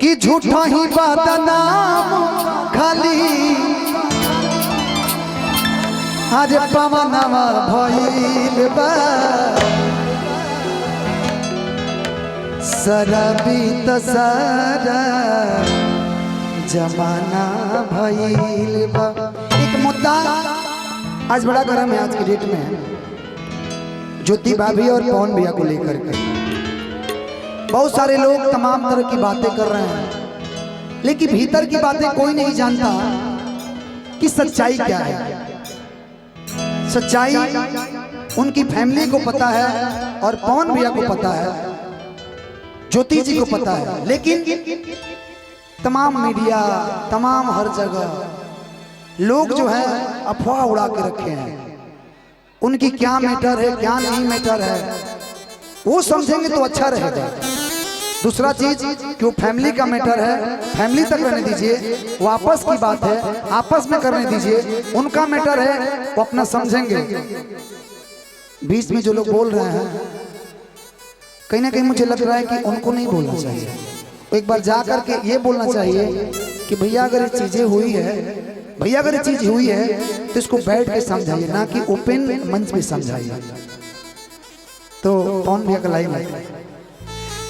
कि झूठा ही बदनाम खाली आज पवनवा भइल बा शराबी त सारा जमाना भइल बा। एक मुद्दा आज बड़ा गर्म है आज की डेट में, ज्योति भाभी और पवन भैया को लेकर के बहुत सारे लोग तमाम तरह की बातें कर रहे हैं, लेकिन भीतर की बातें कोई नहीं जानता कि सच्चाई क्या है। सच्चाई उनकी फैमिली को पता है और पवन भैया को पता है, ज्योति जी को पता है, लेकिन तमाम मीडिया तमाम हर जगह लोग जो है अफवाह उड़ा के रखे हैं। उनकी क्या मैटर है क्या नहीं मैटर है वो समझेंगे तो अच्छा रहेगा। दूसरा चीज कि वो फैमिली का मैटर है, फैमिली तक रहने दीजिए, वो आपस की बात है आपस में करने दीजिए। उनका मैटर है वो अपना समझेंगे। बीच में जो लोग बोल रहे हैं कहीं ना कहीं मुझे लग रहा है कि उनको नहीं बोलना चाहिए। एक बार जा करके ये बोलना चाहिए कि भैया अगर ये चीजें हुई है, भैया अगर ये चीज हुई है तो इसको बैठ के समझाइए, ना कि ओपन मंच पे समझाइए। तो कौन भैया का लाइन है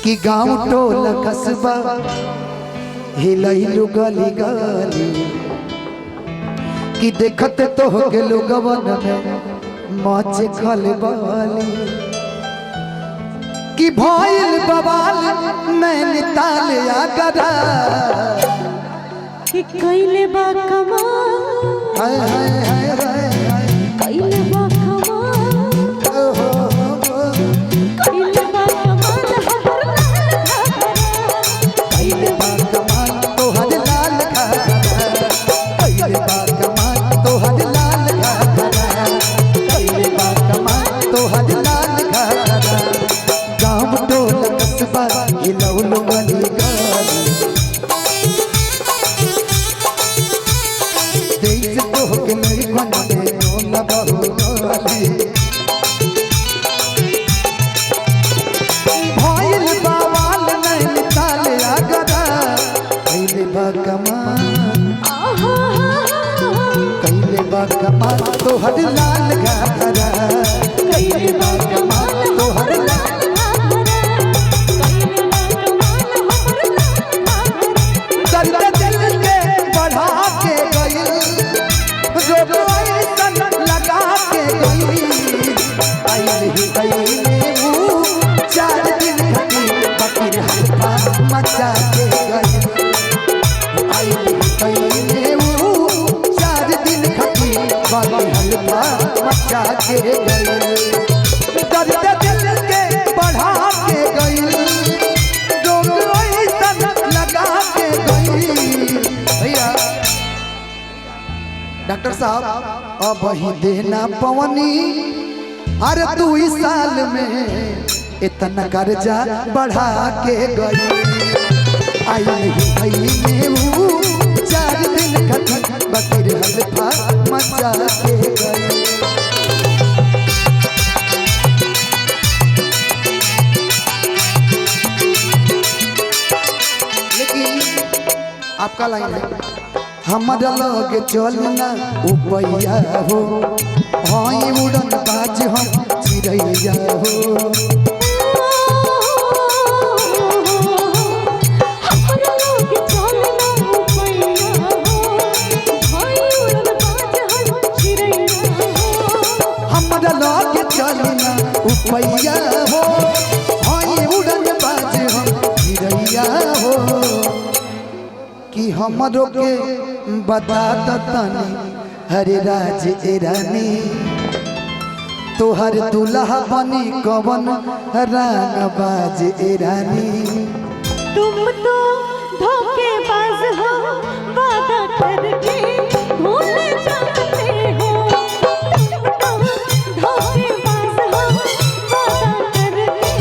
कि गांव टोला कस्बा हिलैलु गली गली कि देखते तो हो के लोगवन में मचे खलबली कि भइल बवाल नैनीताल आगरा कि कइले बा कमाल हाय हाय हाय हाय कइले बा कमाल तो हद लाल घाघरा कइले बा कमाल तो हद लाल घाघरा दिल के बढ़ा के गइल जो कोई सन लगा के गइल आई ही वो 4 दिन खटी फकीर हल्का मचा के गइल आई ही वो 4 दिन खटी हल्का मचा के गइल दर्द दिल के बढ़ा के गइल जो कोई सन लगा के गइल। भैया डॉक्टर साहब अब ही देना पवनी अरे 2 साल में इतना कर्जा बढ़ा के गइल आई नहीं वो 4 दिन खटी बकीर हल्का मचा के गइल। लेकिन आपका लाइन है हमारा लगे चलना उपैया हो हाई उड़न बाज हम चिड़ैया हो उपैया हो हाय उड़न बाज हम चिड़ैया हो कि हमरो के बता तनी हरे राज ए रानी तोहर दुल्हा बनी कवन रंग बाज ए रानी। तुम तो धोखेबाज हो वादा करके भूल जाते हो तुम तो धोखेबाज हो वादा करके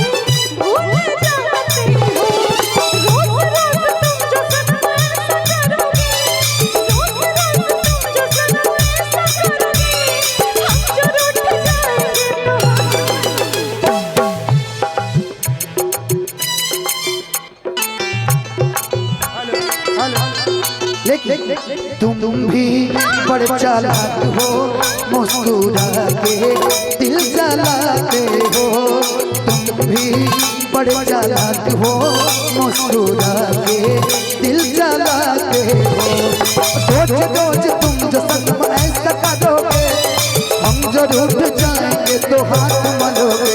भूल जाते हो रोज रोज तुम जो सनम ऐसा करोगे रोज रोज तुम जो सनम ऐसा करोगे हम जो रूठ जाएंगे तो लेकिन तुम भी बड़े चालाक हो, मुस्कुरा के दिल जलाते हो। तुम भी बड़े चालाक हो, मुस्कुरा के दिल जलाते हो। रोज तुम जो सनम ऐसा करोगे, हम जो रूठ जाएंगे तो हाथ मलोगे।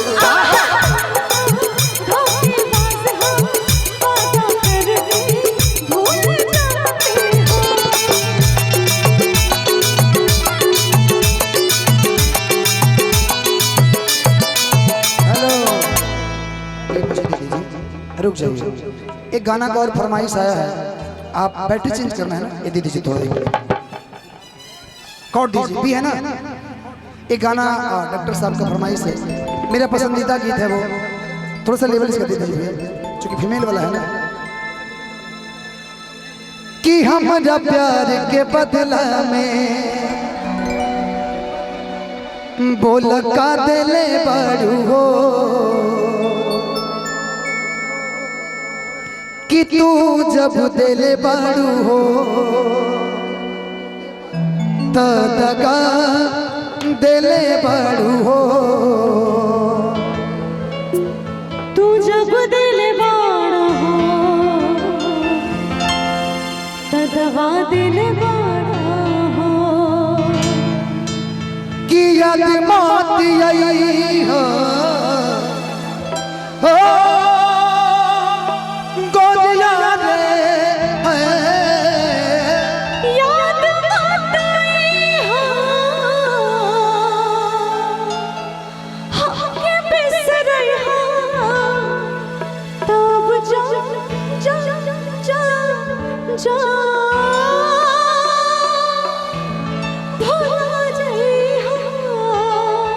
रुक जाइए, एक गाना का और फरमाइश आया है, आप बैटरी चेंज करना है ना, ये दे दीजिए थोड़ा कॉर्ड दीजिए भी है ना। एक गाना डॉक्टर साहब का फरमाइश है, मेरा पसंदीदा गीत है वो, थोड़ा सा लेवल इसका दे दीजिए क्योंकि फीमेल वाला है ना। कि हमारा प्यार के बदला में बोल का दिले बड़ू हो, कि तू जब दिले बाड़ू हो तो दगा दिले बाड़ू हो। तू जब दिले बाड़ू हो तो दगा दिले बाड़ू हो। कि याद मौत आई हो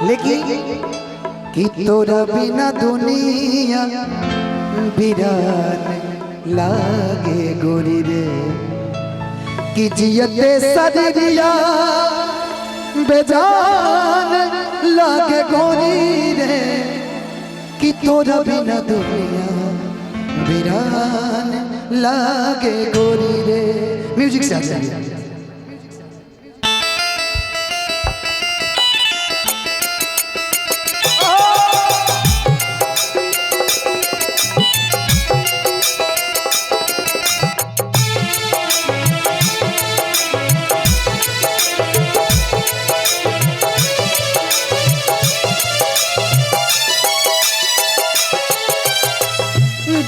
लेकिन कि तोरा बिना दुनिया बिरान लागे गोरी रे। कि जियते सरिया बेजान लागे गोरी रे। कि तोरा बिना दुनिया बिरान लागे गोरी रे। म्यूजिक से आ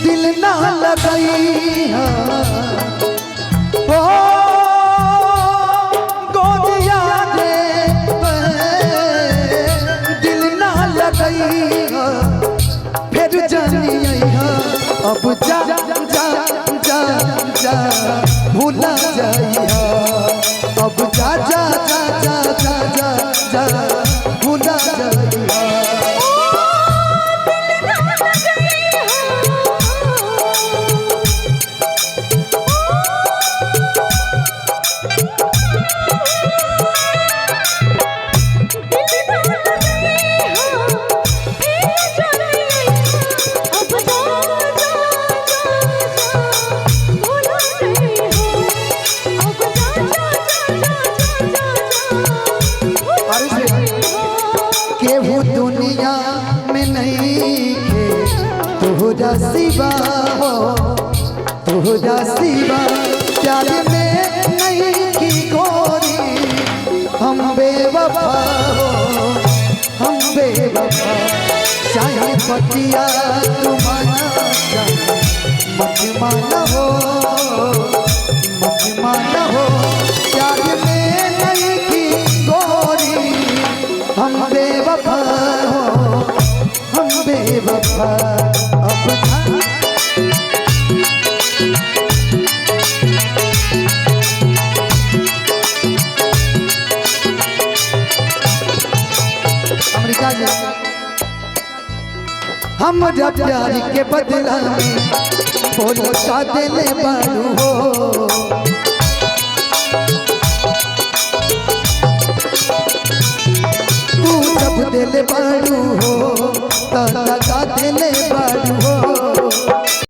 दिल ना लगाई ओ गोदिया रे। दिल ना लगाई फिर जानी अब जा जा जा जा भूला जाइया। अब जा जा जा जा जा जा जा भूला जाइया। केहू दुनिया में नहीं खे तोहरा सिवा हो, तोहरा सिवा प्यार में नहीं की गोरी। हम बेवफा हो, हम बेवफा। चाहे पतिया तुम्हारा मत माना हो, मत माना हो। प्यार में नहीं की गोरी। हम बेवफा हो, हम बेवफा। अब अमेरिका जी हम जब प्यार के बदला में बोलो का दिले बाड़ू हो। तू जब दिल बाड़ू